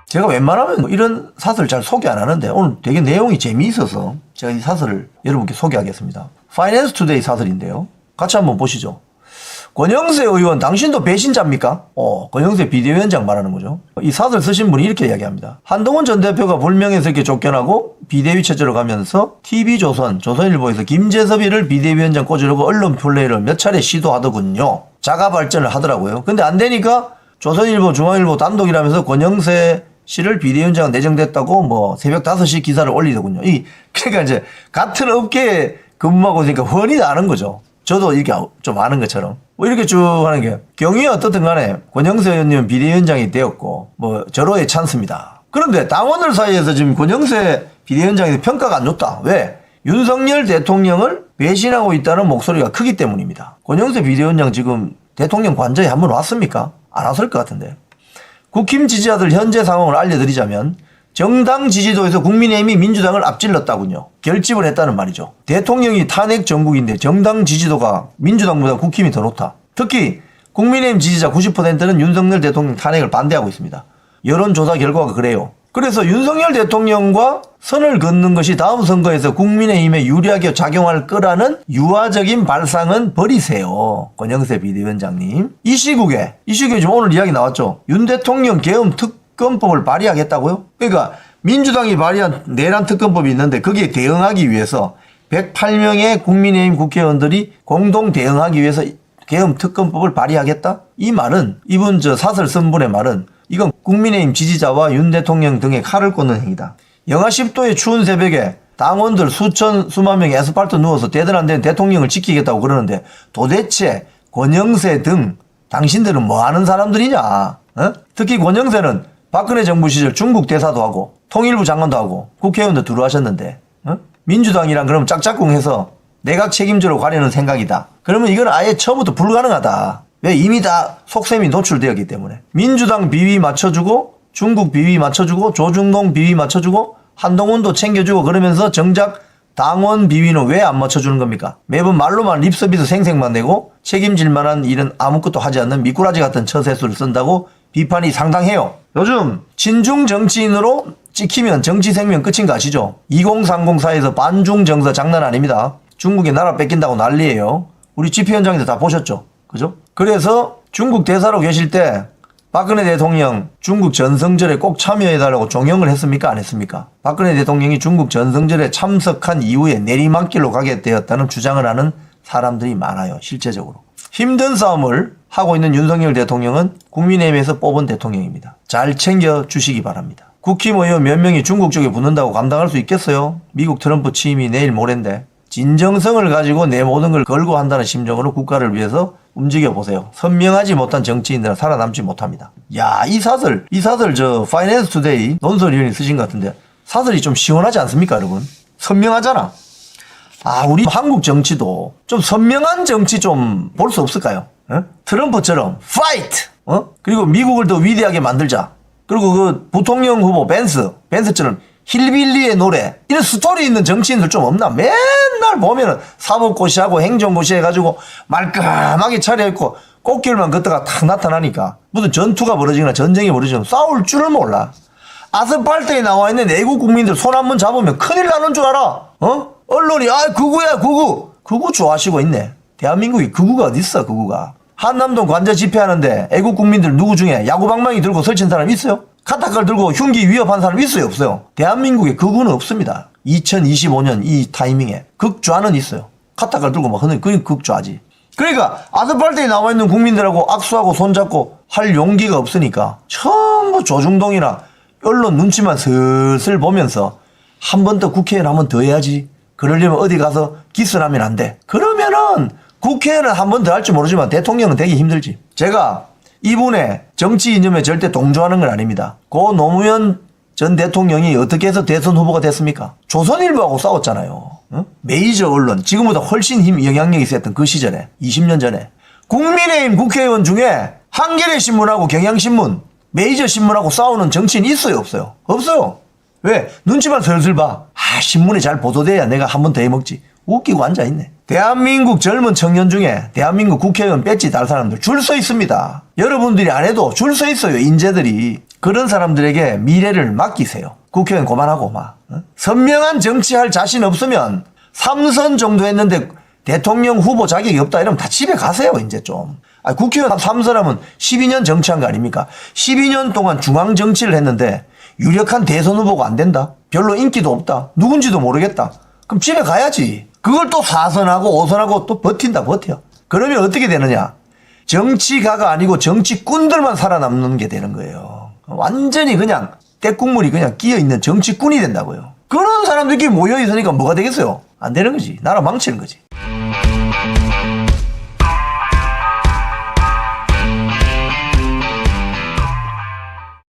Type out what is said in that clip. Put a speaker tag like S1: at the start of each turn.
S1: 제가 웬만하면 이런 사설을 잘 소개 안 하는데 오늘 되게 내용이 재미있어서 제가 이 사설을 여러분께 소개하겠습니다. 파이낸스 투데이 사설인데요. 같이 한번 보시죠. 권영세 의원 당신도 배신자입니까? 권영세 비대위원장 말하는 거죠. 이 사설 쓰신 분이 이렇게 이야기합니다. 한동훈 전 대표가 불명예스럽게 이렇게 쫓겨나고 비대위 체제로 가면서 TV조선, 조선일보에서 김재섭이를 비대위원장 꽂으려고 언론 플레이를 몇 차례 시도하더군요. 자가 발전을 하더라고요. 근데 안 되니까 조선일보, 중앙일보 단독이라면서 권영세 씨를 비대위원장 내정됐다고 뭐 새벽 5시 기사를 올리더군요. 그러니까 이제 같은 업계에 근무하고 있으니까 훤히 아는 거죠. 저도 이렇게 좀 아는 것처럼. 뭐 이렇게 쭉 하는 게 경위가 어떻든 간에 권영세 의원님은 비대위원장이 되었고 뭐 절호의 찬스입니다. 그런데 당원들 사이에서 지금 권영세 비대위원장에 평가가 안 좋다. 왜? 윤석열 대통령을 배신하고 있다는 목소리가 크기 때문입니다. 권영세 비대위원장 지금 대통령 관저에 한번 왔습니까? 안 왔을 것 같은데. 국힘 지지자들 현재 상황을 알려드리자면 정당 지지도에서 국민의힘이 민주당을 앞질렀다군요. 결집을 했다는 말이죠. 대통령이 탄핵 정국인데 정당 지지도가 민주당보다 국힘이 더 높다. 특히 국민의힘 지지자 90%는 윤석열 대통령 탄핵을 반대하고 있습니다. 여론조사 결과가 그래요. 그래서 윤석열 대통령과 선을 긋는 것이 다음 선거에서 국민의힘에 유리하게 작용할 거라는 유화적인 발상은 버리세요. 권영세 비대위원장님. 이 시국에 지금 오늘 이야기 나왔죠. 윤 대통령 계엄 특검법을 발의하겠다고요? 그러니까 민주당이 발의한 내란 특검법이 있는데 거기에 대응하기 위해서 108명의 국민의힘 국회의원들이 공동 대응하기 위해서 계엄 특검법을 발의하겠다? 이 말은 이분 사설 쓴 분의 말은 이건 국민의힘 지지자와 윤 대통령 등의 칼을 꽂는 행위다. 영하 10도의 추운 새벽에 당원들 수만 명이 애스팔트 누워서 되든 안 되는 대통령을 지키겠다고 그러는데 도대체 권영세 등 당신들은 뭐 하는 사람들이냐? 특히 권영세는 박근혜 정부 시절 중국 대사도 하고 통일부 장관도 하고 국회의원도 들어하셨는데 민주당이랑 그러면 짝짝꿍해서 내각 책임자로 가려는 생각이다. 그러면 이건 아예 처음부터 불가능하다. 왜? 이미 다 속셈이 노출되었기 때문에. 민주당 비위 맞춰주고 중국 비위 맞춰주고 조중동 비위 맞춰주고 한동훈도 챙겨주고 그러면서 정작 당원 비위는 왜 안 맞춰주는 겁니까? 매번 말로만 립서비스 생색만 내고 책임질 만한 일은 아무것도 하지 않는 미꾸라지 같은 처세술을 쓴다고 비판이 상당해요. 요즘 친중 정치인으로 찍히면 정치 생명 끝인 거 아시죠? 2030 사이에서 반중 정서 장난 아닙니다. 중국에 나라 뺏긴다고 난리예요. 우리 집회 현장에서 다 보셨죠? 그죠? 그래서 중국 대사로 계실 때 박근혜 대통령 중국 전성절에 꼭 참여해달라고 종용을 했습니까? 안 했습니까? 박근혜 대통령이 중국 전성절에 참석한 이후에 내리막길로 가게 되었다는 주장을 하는 사람들이 많아요. 실제적으로. 힘든 싸움을 하고 있는 윤석열 대통령은 국민의힘에서 뽑은 대통령입니다. 잘 챙겨주시기 바랍니다. 국힘 의원 몇 명이 중국 쪽에 붙는다고 감당할 수 있겠어요? 미국 트럼프 취임이 내일 모레인데 진정성을 가지고 내 모든 걸 걸고 한다는 심정으로 국가를 위해서 움직여보세요. 선명하지 못한 정치인들은 살아남지 못합니다. 야, 이 사설 파이낸스 투데이 논설위원이 쓰신 것 같은데 사설이 좀 시원하지 않습니까, 여러분? 선명하잖아. 우리 한국 정치도 좀 선명한 정치 좀 볼 수 없을까요? 트럼프처럼 파이트! 그리고 미국을 더 위대하게 만들자. 그리고 그 부통령 후보 벤스처럼 힐빌리의 노래 이런 스토리 있는 정치인들 좀 없나? 맨날 보면은 사법고시하고 행정고시 해가지고 말끔하게 차려입고 꽃길만 걷다가 탁 나타나니까 무슨 전투가 벌어지거나 전쟁이 벌어지면 싸울 줄을 몰라. 아스팔트에 나와 있는 애국 국민들 손 한 번 잡으면 큰일 나는 줄 알아. 언론이 극우야 극우 좋아하시고 있네. 대한민국에 극우가 어딨어. 극우가 한남동 관저 집회하는데 애국 국민들 누구 중에 야구방망이 들고 설친 사람 있어요? 카타칼 들고 흉기 위협한 사람 있어요? 없어요? 대한민국에 극우는 없습니다. 2025년 이 타이밍에 극좌는 있어요. 카타칼 들고 막 하는 그게 극좌지. 그러니까 아스팔트에 나와 있는 국민들하고 악수하고 손잡고 할 용기가 없으니까 전부 조중동이나 언론 눈치만 슬슬 보면서 한 번 더 국회의원 한 번 더 해야지. 그러려면 어디 가서 기선하면 안 돼. 그러면은 국회의원은 한 번 더 할 줄 모르지만 대통령은 되게 힘들지. 제가 이분의 정치 이념에 절대 동조하는 건 아닙니다. 고 노무현 전 대통령이 어떻게 해서 대선 후보가 됐습니까? 조선일보하고 싸웠잖아요. 메이저 언론, 지금보다 훨씬 영향력이 있었던 그 시절에 20년 전에 국민의힘 국회의원 중에 한겨레 신문하고 경향신문, 메이저 신문하고 싸우는 정치인 있어요? 없어요? 없어요. 왜? 눈치만 슬슬 봐. 신문에 잘 보도돼야 내가 한 번 더 해먹지. 웃기고 앉아있네. 대한민국 젊은 청년 중에 대한민국 국회의원 배지 달 사람들 줄 서 있습니다. 여러분들이 안 해도 줄 서 있어요. 인재들이. 그런 사람들에게 미래를 맡기세요. 국회의원 그만하고 막. 선명한 정치할 자신 없으면 3선 정도 했는데 대통령 후보 자격이 없다 이러면 다 집에 가세요. 이제 좀. 국회의원 3선하면 12년 정치한 거 아닙니까? 12년 동안 중앙 정치를 했는데 유력한 대선 후보가 안 된다. 별로 인기도 없다. 누군지도 모르겠다. 그럼 집에 가야지. 그걸 또 4선하고 5선하고 또 버틴다 버텨. 그러면 어떻게 되느냐. 정치가가 아니고 정치꾼들만 살아남는 게 되는 거예요. 완전히 그냥 때국물이 그냥 끼어있는 정치꾼이 된다고요. 그런 사람들끼리 모여있으니까 뭐가 되겠어요? 안 되는 거지. 나라 망치는 거지.